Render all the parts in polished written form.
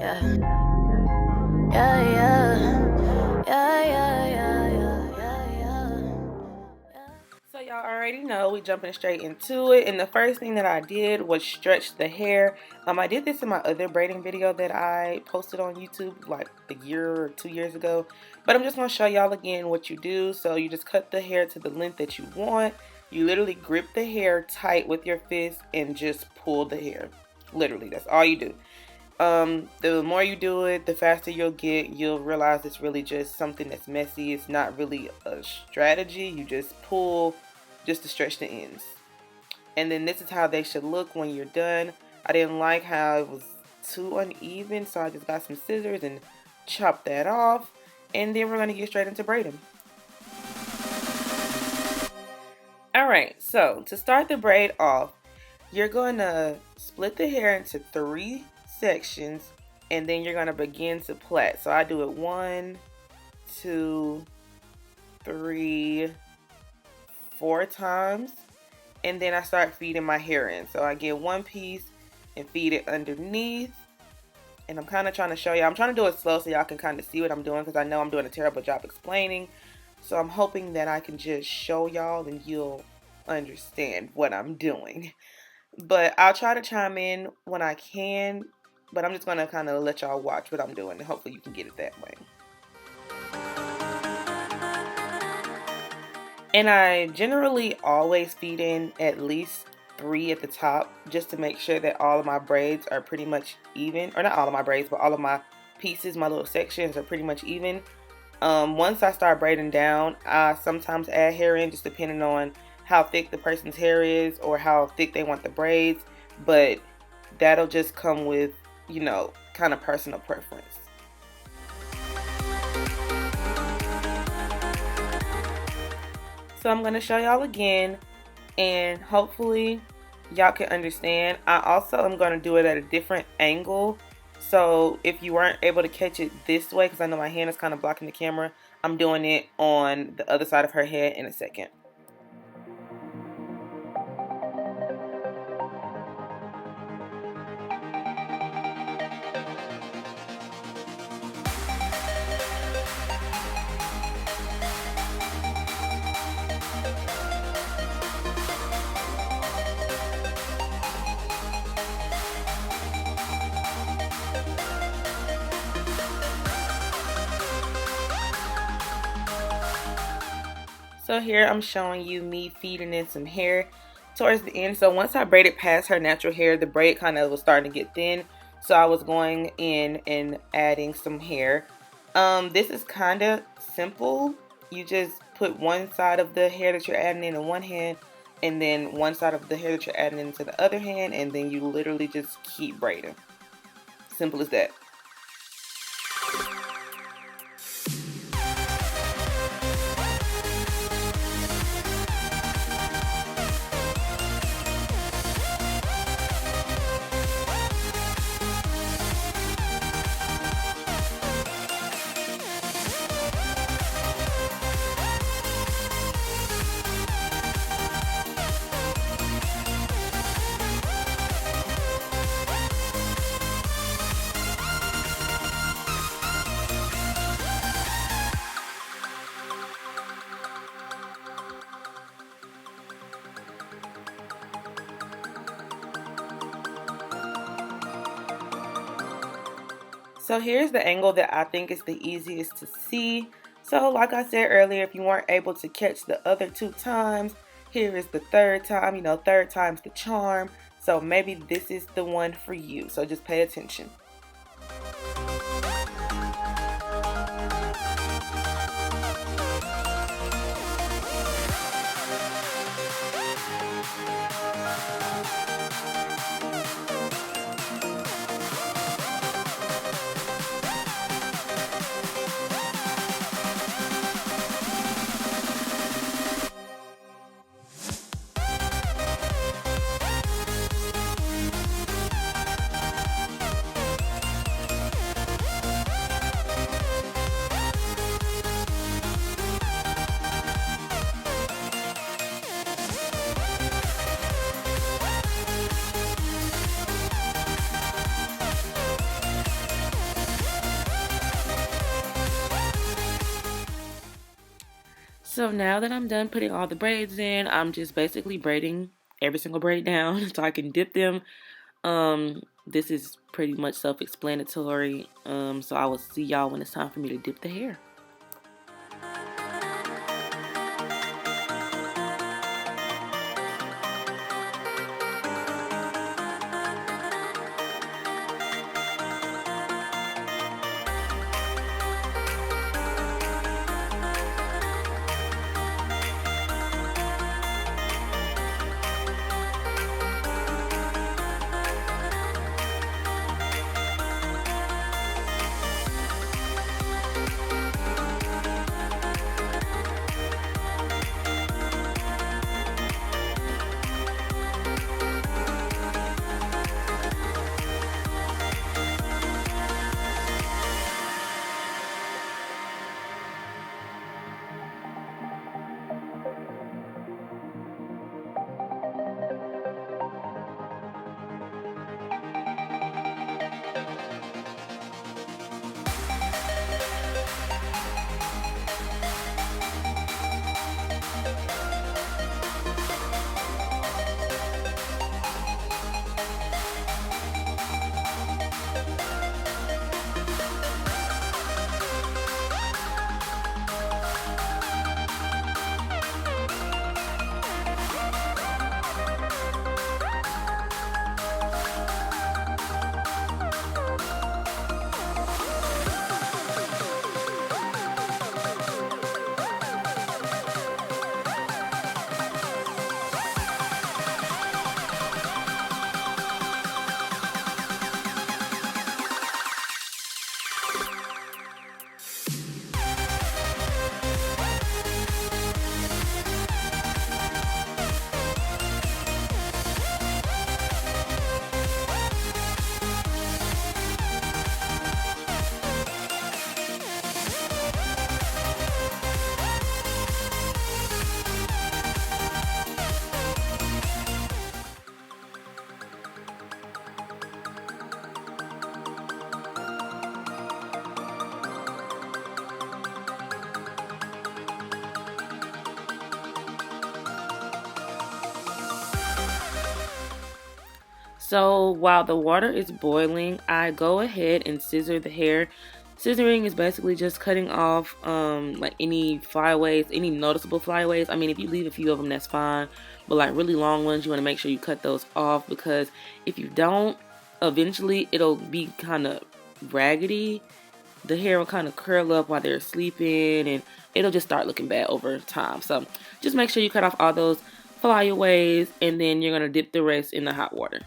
Yeah, yeah, yeah, yeah, yeah, yeah, yeah, yeah. So y'all already know we jumping straight into it, and the first thing that I did was stretch the hair. I did this in my other braiding video that I posted on YouTube like a year or 2 years ago, but I'm just gonna show y'all again what you do. So you just cut the hair to the length that you want. You literally grip the hair tight with your fist and just pull the hair. Literally, that's all you do. The more you do it, the faster you'll get. You'll realize it's really just something that's messy. It's not really a strategy. You just pull just to stretch the ends. And then this is how they should look when you're done. I didn't like how it was too uneven, so I just got some scissors and chopped that off. And then we're going to get straight into braiding. Alright, so to start the braid off, you're going to split the hair into 3 sections, and then you're going to begin to plait. So I do it 1, 2, 3, 4 times, and then I start feeding my hair in. So I get one piece and feed it underneath, and I'm kind of trying to show y'all. I'm trying to do it slow so y'all can kind of see what I'm doing, because I know I'm doing a terrible job explaining. So I'm hoping that I can just show y'all and you'll understand what I'm doing. But I'll try to chime in when I can, but I'm just going to kind of let y'all watch what I'm doing, and hopefully you can get it that way. And I generally always feed in at least 3 at the top, just to make sure that all of my braids are pretty much even. Or not all of my braids, but all of my pieces, my little sections are pretty much even. Once I start braiding down, I sometimes add hair in, just depending on how thick the person's hair is or how thick they want the braids, but that'll just come with, you know, kind of personal preference. So I'm going to show y'all again, and hopefully y'all can understand. I also am going to do it at a different angle, so if you weren't able to catch it this way, because I know my hand is kind of blocking the camera, I'm doing it on the other side of her head in a second. So here I'm showing you me feeding in some hair towards the end. So once I braided past her natural hair, the braid kind of was starting to get thin. So I was going in and adding some hair. This is kind of simple. You just put one side of the hair that you're adding in one hand, and then one side of the hair that you're adding into the other hand, and then you literally just keep braiding. Simple as that. So here's the angle that I think is the easiest to see. So like I said earlier, if you weren't able to catch the other 2 times, here is the 3rd time. You know, 3rd time's the charm. So maybe this is the one for you. So just pay attention. So now that I'm done putting all the braids in, I'm just basically braiding every single braid down so I can dip them. This is pretty much self-explanatory. So I will see y'all when it's time for me to dip the hair. So while the water is boiling, I go ahead and scissor the hair. Scissoring is basically just cutting off like any flyaways, any noticeable flyaways. I mean, if you leave a few of them, that's fine. But like really long ones, you want to make sure you cut those off, because if you don't, eventually it'll be kind of raggedy. The hair will kind of curl up while they're sleeping, and it'll just start looking bad over time. So just make sure you cut off all those flyaways, and then you're going to dip the rest in the hot water.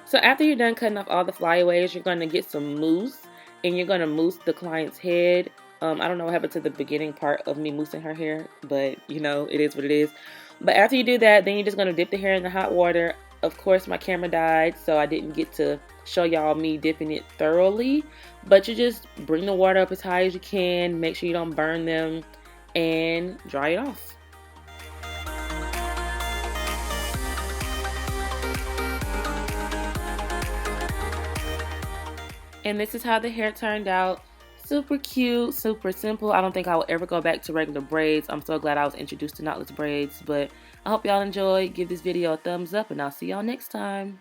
So after you're done cutting off all the flyaways, you're going to get some mousse, and you're going to mousse the client's head. I don't know what happened to the beginning part of me moussing her hair, but you know, it is what it is. But after you do that, then you're just going to dip the hair in the hot water. Of course, my camera died, so I didn't get to show y'all me dipping it thoroughly. But you just bring the water up as high as you can, make sure you don't burn them, and dry it off. And this is how the hair turned out. Super cute, super simple. I don't think I will ever go back to regular braids. I'm so glad I was introduced to knotless braids. But I hope y'all enjoyed. Give this video a thumbs up, and I'll see y'all next time.